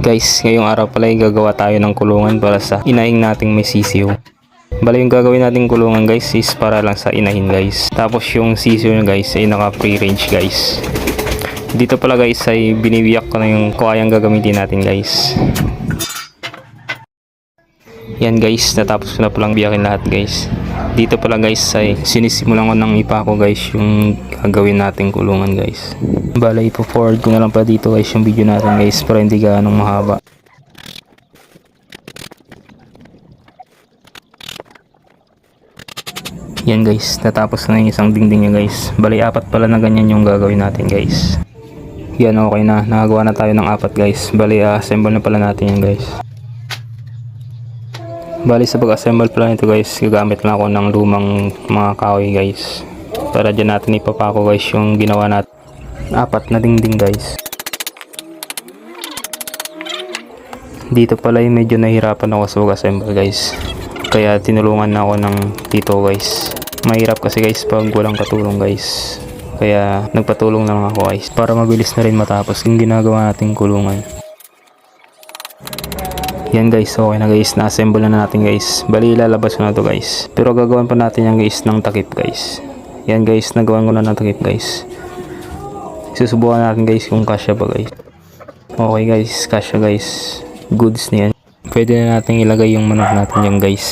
Guys, ngayong araw pala ay gagawa tayo ng kulungan para sa inahin nating may sisiw. Bala yung gagawin nating kulungan guys is para lang sa inahin guys. Tapos yung sisiw nyo guys ay naka free range guys. Dito pala guys ay binibiyak ko na yung kuayang gagamitin natin guys. Yan guys, natapos ko na palang biyakin lahat guys. Dito pala guys ay sinisimulan ko ng ipako guys yung gagawin nating kulungan guys. Bala ipo-forward ko na lang pa dito guys yung video natin guys para hindi gaanong mahaba. Yan guys, natapos na yung isang dingding niya guys. Bali apat pala na ganyan yung gagawin natin guys. Yan, okay na, nakagawa na tayo ng apat guys. Bali assemble na pala natin yan guys. Bali sa pag-assemble pala nito guys, gagamit lang ako ng lumang mga kahoy guys. Para dyan natin ipapako guys yung ginawa natin. Apat na dingding guys. Dito pala yung medyo nahirapan ako sa pag-assemble guys. Kaya tinulungan na ako ng tito guys. Mahirap kasi guys pag walang katulong guys. Kaya nagpatulong lang ako guys para mabilis na rin matapos yung ginagawa nating kulungan. Yan guys, okay na guys, na-assemble na natin guys. Bali ilalabas ko na to guys. Pero gagawin pa natin yung guys ng takip guys. Yan guys, nagawan ko na ng takip guys. Susubukan natin guys kung kasya ba guys. Okay guys, kasya guys. Goods na yan. Pwede na natin ilagay yung manok natin yan guys.